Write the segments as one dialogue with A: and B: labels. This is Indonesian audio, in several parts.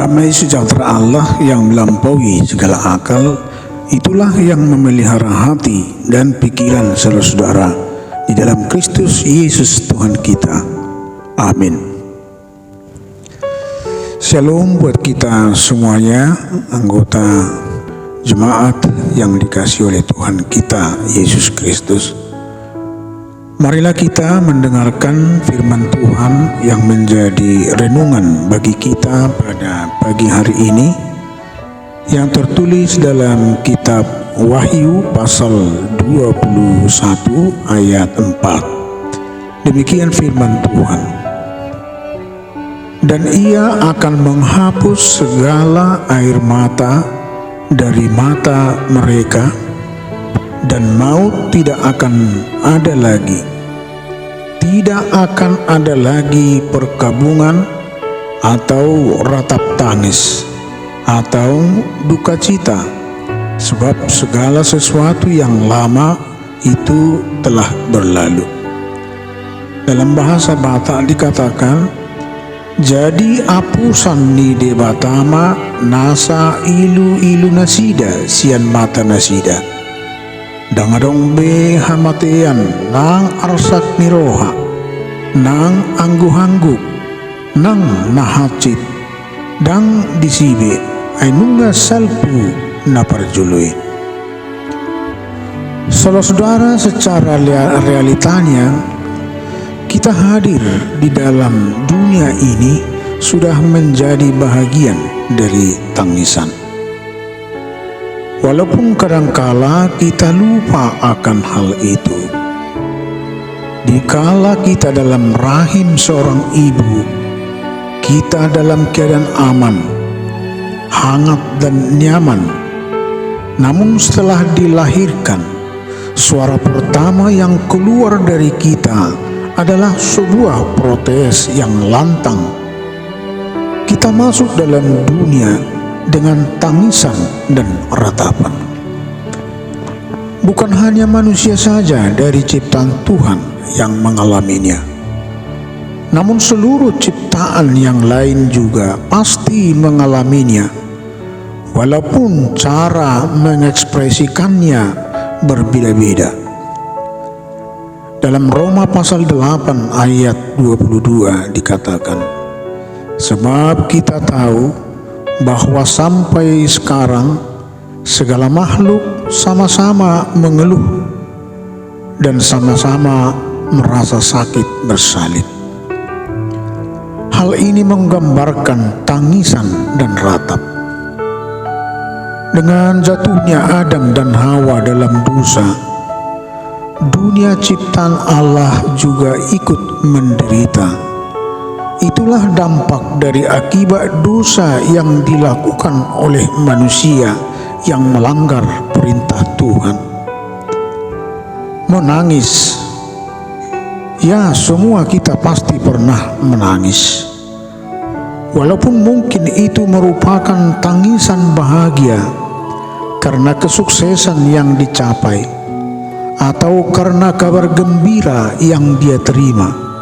A: Damai sejahtera Allah yang melampaui segala akal, itulah yang memelihara hati dan pikiran saudara-saudara di dalam Kristus Yesus Tuhan kita. Amin. Shalom buat kita semuanya, anggota jemaat yang dikasihi oleh Tuhan kita Yesus Kristus. Marilah kita mendengarkan firman Tuhan yang menjadi renungan bagi kita pada pagi hari ini, yang tertulis dalam kitab Wahyu pasal 21 ayat 4. Demikian firman Tuhan. Dan ia akan menghapus segala air mata dari mata mereka, dan maut tidak akan ada lagi. Tidak akan ada lagi perkabungan atau ratap tangis atau duka cita, sebab segala sesuatu yang lama itu telah berlalu. Dalam bahasa Batak dikatakan, jadi apusan ni debatama nasa ilu nasida sian mata nasida. Dangadong be hamatean nang arsak niroha, nang anggu-hangguk, nang nahacit, dang disibe, ay nunga salpu na parjului. Saudara-saudara, secara realitanya, kita hadir di dalam dunia ini sudah menjadi bahagian dari tangisan. Walaupun kadangkala kita lupa akan hal itu. Dikala kita dalam rahim seorang ibu, kita dalam keadaan aman, hangat dan nyaman. Namun setelah dilahirkan, suara pertama yang keluar dari kita adalah sebuah protes yang lantang. Kita masuk dalam dunia dengan tangisan dan ratapan. Bukan hanya manusia saja dari ciptaan Tuhan yang mengalaminya, namun seluruh ciptaan yang lain juga pasti mengalaminya, walaupun cara mengekspresikannya berbeda-beda. Dalam Roma pasal 8 ayat 22 dikatakan, sebab kita tahu bahwa sampai sekarang segala makhluk sama-sama mengeluh dan sama-sama merasa sakit bersalin. Hal ini menggambarkan tangisan dan ratap. Dengan jatuhnya Adam dan Hawa dalam dosa, dunia ciptaan Allah juga ikut menderita. Itulah dampak dari akibat dosa yang dilakukan oleh manusia yang melanggar perintah Tuhan. Menangis, ya, semua kita pasti pernah menangis. Walaupun mungkin itu merupakan tangisan bahagia karena kesuksesan yang dicapai, atau karena kabar gembira yang dia terima.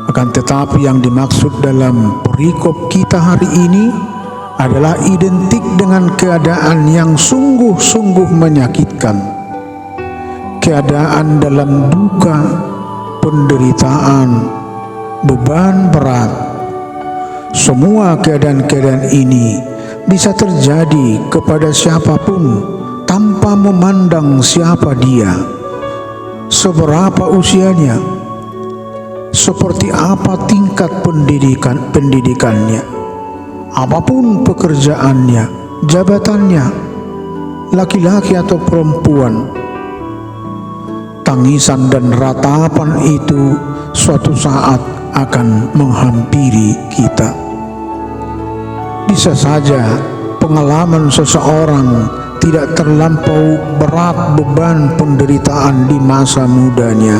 A: Akan tetapi yang dimaksud dalam perikop kita hari ini adalah identik dengan keadaan yang sungguh-sungguh menyakitkan. Keadaan dalam duka, penderitaan, beban berat. Semua keadaan-keadaan ini bisa terjadi kepada siapapun tanpa memandang siapa dia, seberapa usianya, seperti apa tingkat pendidikannya, apapun pekerjaannya, jabatannya, laki-laki atau perempuan. Tangisan dan ratapan itu suatu saat akan menghampiri kita. Bisa saja pengalaman seseorang tidak terlampau berat beban penderitaan di masa mudanya.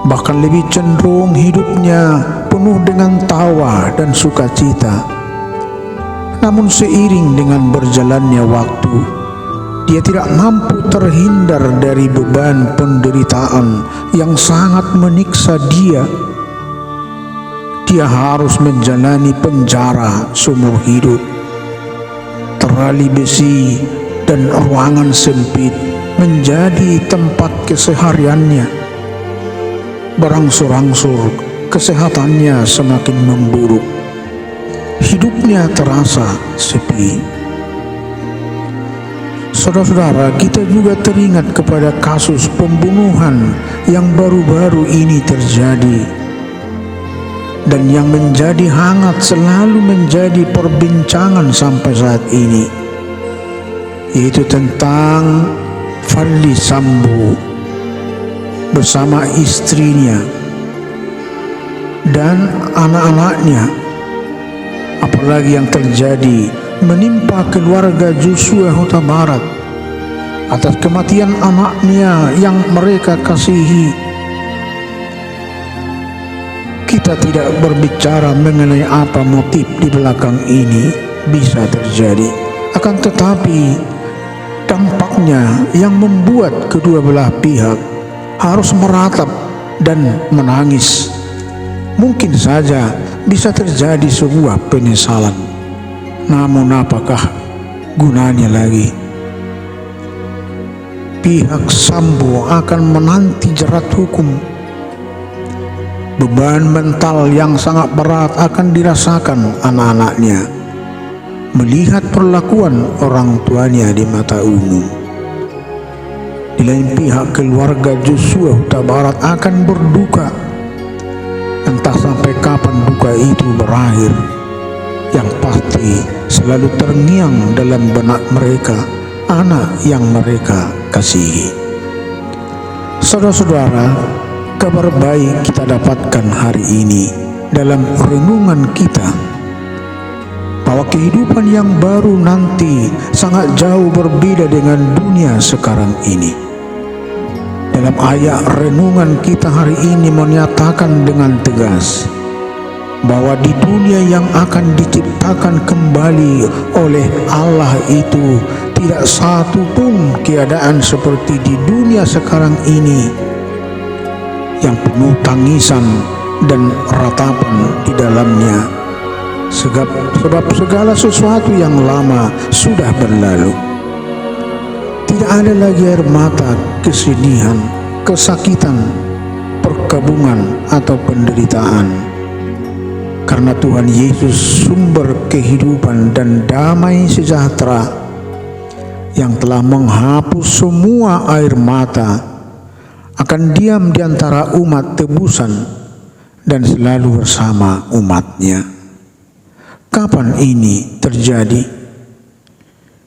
A: Bahkan lebih cenderung hidupnya penuh dengan tawa dan sukacita. Namun seiring dengan berjalannya waktu, dia tidak mampu terhindar dari beban penderitaan yang sangat menyiksa dia. dia harus menjalani penjara seumur hidup. Terali besi dan ruangan sempit menjadi tempat kesehariannya. Berangsur-angsur kesehatannya semakin memburuk. Hidupnya terasa sepi. Saudara-saudara, kita juga teringat kepada kasus pembunuhan yang baru-baru ini terjadi dan yang menjadi hangat selalu menjadi perbincangan sampai saat ini, yaitu tentang Fadly Sambo bersama istrinya dan anak-anaknya. Apalagi yang terjadi menimpa keluarga Joshua Huta Barat atas kematian anaknya yang mereka kasihi. Kita tidak berbicara mengenai apa motif di belakang ini bisa terjadi, akan tetapi dampaknya yang membuat kedua belah pihak harus meratap dan menangis. Mungkin saja bisa terjadi sebuah penyesalan, namun apakah gunanya lagi? Pihak Sambo akan menanti jerat hukum. Beban mental yang sangat berat akan dirasakan anak-anaknya melihat perlakuan orang tuanya di mata umum. Di lain pihak, keluarga Joshua Huta Barat akan berduka. Entah sampai kapan duka itu berakhir. Yang pasti selalu terngiang dalam benak mereka anak yang mereka kasihi. Saudara-saudara, kabar baik kita dapatkan hari ini dalam renungan kita bahwa kehidupan yang baru nanti sangat jauh berbeda dengan dunia sekarang ini. Dalam ayat renungan kita hari ini menyatakan dengan tegas bahwa di dunia yang akan diciptakan kembali oleh Allah itu tidak satu pun keadaan seperti di dunia sekarang ini yang penuh tangisan dan ratapan di dalamnya, sebab segala sesuatu yang lama sudah berlalu. Tidak ada lagi air mata, kesedihan, kesakitan, perkabungan atau penderitaan, karena Tuhan Yesus sumber kehidupan dan damai sejahtera yang telah menghapus semua air mata akan diam di antara umat tebusan dan selalu bersama umatnya. Kapan ini terjadi?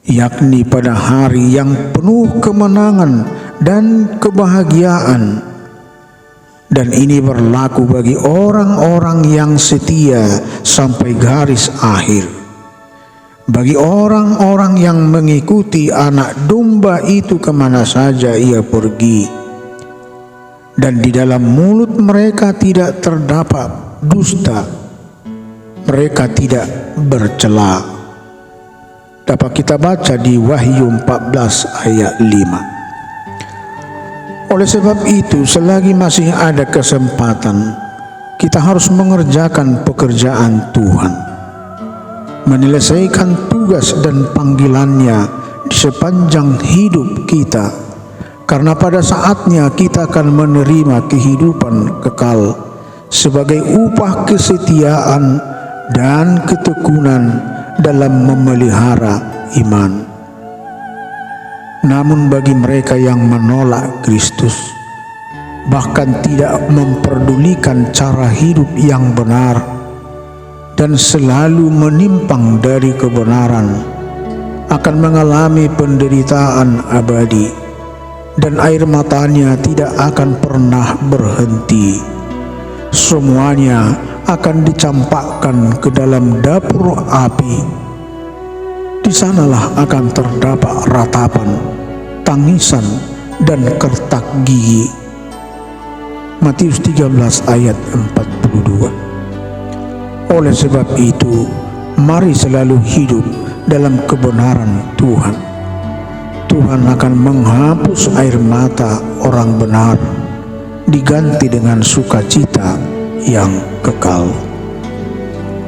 A: Yakni pada hari yang penuh kemenangan dan kebahagiaan. Dan ini berlaku bagi orang-orang yang setia sampai garis akhir. Bagi orang-orang yang mengikuti anak domba itu kemana saja ia pergi. Dan di dalam mulut mereka tidak terdapat dusta, mereka tidak bercela. Dapat kita baca di Wahyu 14 ayat 5. Oleh sebab itu, selagi masih ada kesempatan, kita harus mengerjakan pekerjaan Tuhan, menyelesaikan tugas dan panggilannya di sepanjang hidup kita. Karena pada saatnya kita akan menerima kehidupan kekal sebagai upah kesetiaan dan ketekunan dalam memelihara iman. Namun bagi mereka yang menolak Kristus, bahkan tidak memperdulikan cara hidup yang benar dan selalu menyimpang dari kebenaran, akan mengalami penderitaan abadi. Dan air matanya tidak akan pernah berhenti. Semuanya akan dicampakkan ke dalam dapur api. Di sanalah akan terdapat ratapan, tangisan, dan kertak gigi. Matius 13 ayat 42. Oleh sebab itu, mari selalu hidup dalam kebenaran Tuhan. Tuhan akan menghapus air mata orang benar, diganti dengan sukacita yang kekal.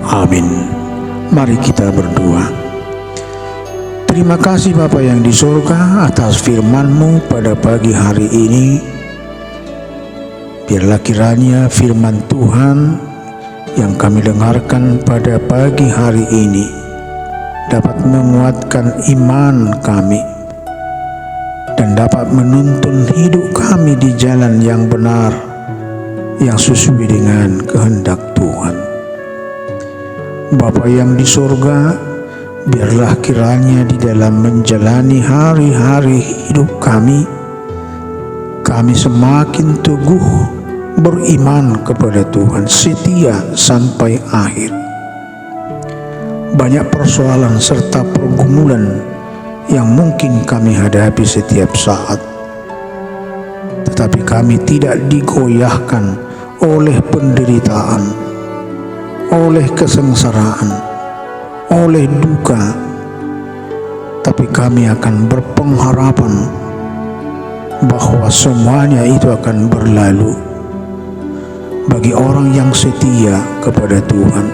A: Amin. Mari kita berdoa. Terima kasih Bapa yang di surga atas firman-Mu pada pagi hari ini. Biarlah kiranya firman Tuhan yang kami dengarkan pada pagi hari ini dapat menguatkan iman kami dan dapat menuntun hidup kami di jalan yang benar, yang sesuai dengan kehendak Tuhan. Bapa yang di surga, biarlah kiranya di dalam menjalani hari-hari hidup kami semakin teguh beriman kepada Tuhan, setia sampai akhir. Banyak persoalan serta pergumulan yang mungkin kami hadapi setiap saat, tetapi kami tidak digoyahkan oleh penderitaan, oleh kesengsaraan, oleh duka, tapi kami akan berpengharapan bahwa semuanya itu akan berlalu bagi orang yang setia kepada Tuhan,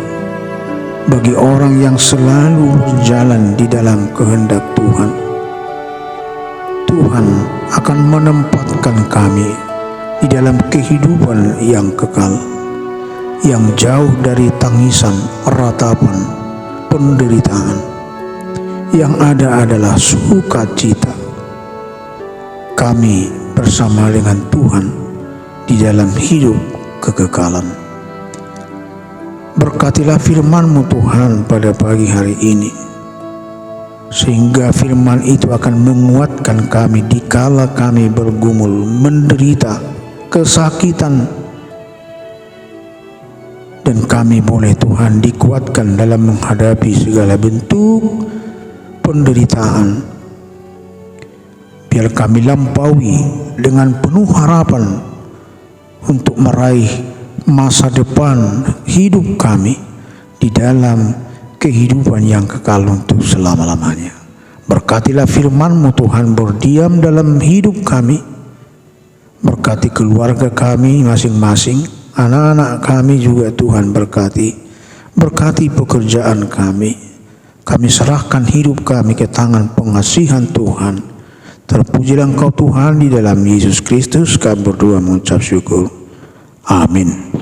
A: bagi orang yang selalu berjalan di dalam kehendak Tuhan. Tuhan akan menempatkan kami di dalam kehidupan yang kekal, yang jauh dari tangisan, ratapan, penderitaan. Yang ada adalah sukacita. Kami bersama dengan Tuhan di dalam hidup kekekalan. Berkatilah firman-Mu Tuhan pada pagi hari ini, sehingga firman itu akan menguatkan kami dikala kami bergumul, menderita, kesakitan, dan kami boleh Tuhan dikuatkan dalam menghadapi segala bentuk penderitaan. Biar kami lampaui dengan penuh harapan untuk meraih masa depan hidup kami di dalam kehidupan yang kekal untuk selama-lamanya. Berkatilah firman-Mu Tuhan berdiam dalam hidup kami. Berkati keluarga kami masing-masing, anak-anak kami juga Tuhan berkati. Berkati pekerjaan kami. Kami serahkan hidup kami ke tangan pengasihan Tuhan. Terpujilah Engkau Tuhan, di dalam Yesus Kristus kami berdoa mengucap syukur. Amin.